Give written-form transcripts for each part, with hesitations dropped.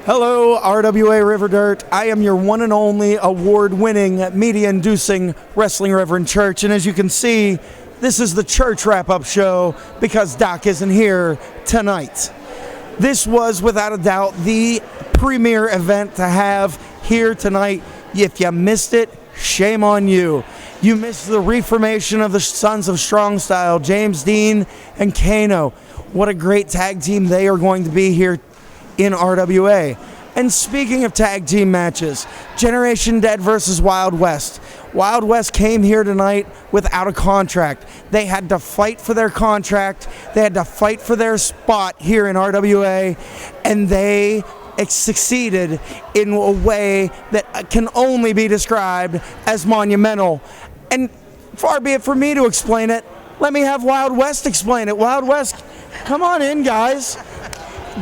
Hello, RWA River Dirt. I am your one and only award-winning, media-inducing wrestling Reverend Church. And as you can see, this is the church wrap-up show because Doc isn't here tonight. This was, without a doubt, the premier event to have here tonight. If you missed it, shame on you. You missed the reformation of the Sons of Strong Style, James Dean and Kano. What a great tag team they are going to be here in RWA. And speaking of tag team matches, Generation Dead versus Wild West. Wild West came here tonight without a contract. They had to fight for their contract. They had to fight for their spot here in RWA, and they succeeded in a way that can only be described as monumental. And far be it for me to explain it, let me have Wild West explain it. Wild West, come on in, guys.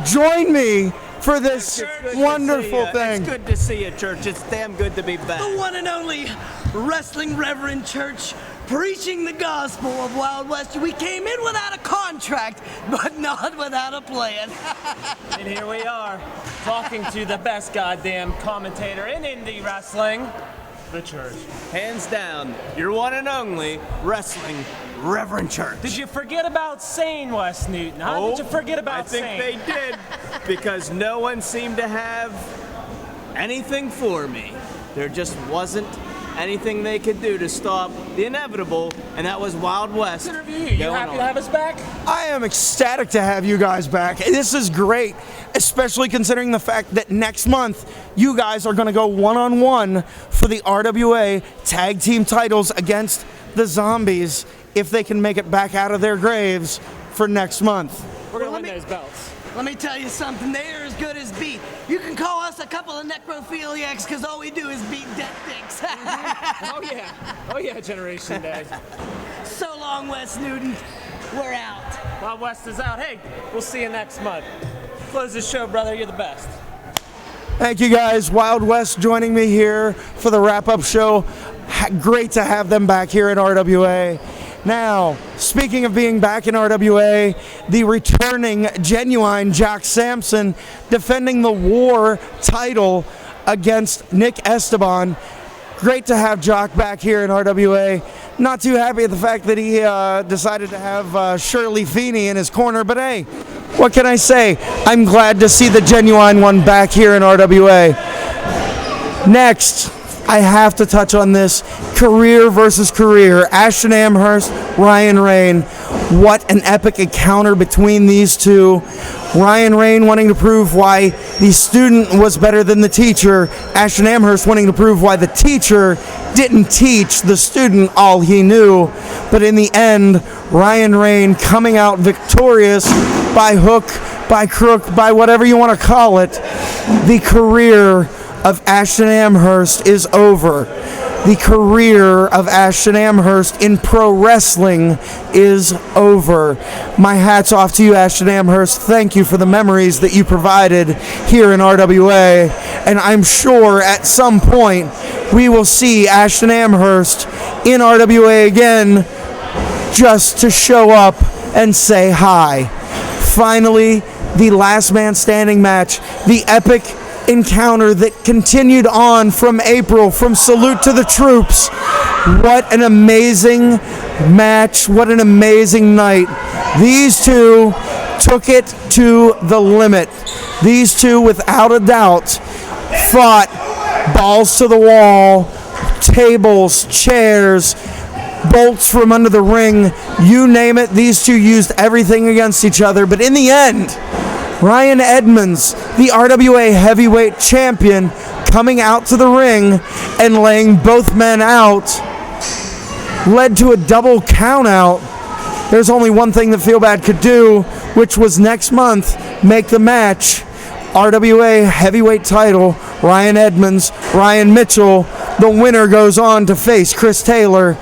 Join me for this wonderful thing. It's good to see you, Church. It's damn good to be back. The one and only Wrestling Reverend Church, preaching the gospel of Wild West. We came in without a contract, but not without a plan. And here we are, talking to the best goddamn commentator in indie wrestling, the Church. Hands down, your one and only Wrestling Reverend Church. Did you forget about Sane, Wes Newton? Huh? Oh, Did you forget about Sane? I think they did, because no one seemed to have anything for me. There just wasn't anything they could do to stop the inevitable, and that was Wild West. Interview you. You happy to have us back? I am ecstatic to have you guys back. This is great, especially considering the fact that next month you guys are going to go one-on-one for the RWA tag team titles against the Zombies if they can make it back out of their graves for next month. We're going to win those belts. Let me tell you something, they are as good as beat. You can call us a couple of necrophiliacs because all we do is beat dead dicks. Oh yeah, Generation Dead. So long, Wes Newton. We're out. Wild West is out. Hey, we'll see you next month. Close the show, brother. You're the best. Thank you guys. Wild West joining me here for the wrap-up show. Great to have them back here in RWA. Now, speaking of being back in RWA, the returning genuine Jock Sampson defending the War title against Nick Esteban. Great to have Jock back here in RWA. Not too happy at the fact that he decided to have Shirley Feeney in his corner, but hey, what can I say? I'm glad to see the genuine one back here in RWA. Next, I have to touch on this. Career versus career. Ashton Amherst, Ryan Rain. What an epic encounter between these two. Ryan Rain wanting to prove why the student was better than the teacher. Ashton Amherst wanting to prove why the teacher didn't teach the student all he knew. But in the end, Ryan Rain coming out victorious by hook, by crook, by whatever you want to call it. The career of Ashton Amherst is over. The career of Ashton Amherst in pro wrestling is over. My hat's off to you, Ashton Amherst. Thank you for the memories that you provided here in RWA. And I'm sure at some point we will see Ashton Amherst in RWA again just to show up and say hi. Finally, the last man standing match, the epic encounter that continued on from April, from Salute to the Troops. What an amazing match, what an amazing night. These two took it to the limit. These two, without a doubt, fought balls to the wall, tables, chairs, bolts from under the ring, you name it. These two used everything against each other, but in the end, Ryan Edmonds, the RWA heavyweight champion, coming out to the ring and laying both men out, led to a double count out. There's only one thing that Feel Bad could do, which was next month make the match RWA heavyweight title, Ryan Edmonds, Ryan Mitchell. The winner goes on to face Chris Taylor.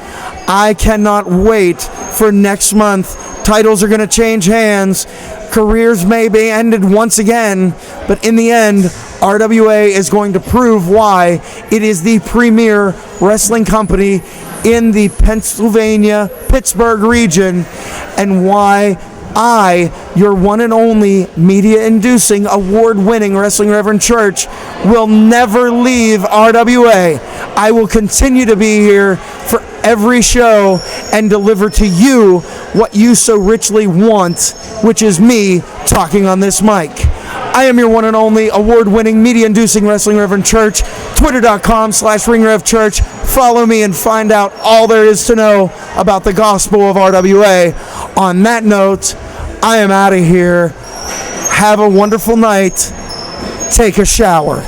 I cannot wait for next month. Titles are going to change hands. Careers may be ended once again, but in the end, RWA is going to prove why it is the premier wrestling company in the Pennsylvania, Pittsburgh region, and why I, your one and only media-inducing, award-winning Wrestling Reverend Church, will never leave RWA. I will continue to be here for every show and deliver to you what you so richly want, which is me talking on this mic. I am your one and only award-winning media-inducing Wrestling Reverend Church. Twitter.com/RingRevChurch. Follow me and find out all there is to know about the gospel of RWA. On that note, I am out of here. Have a wonderful night. Take a shower.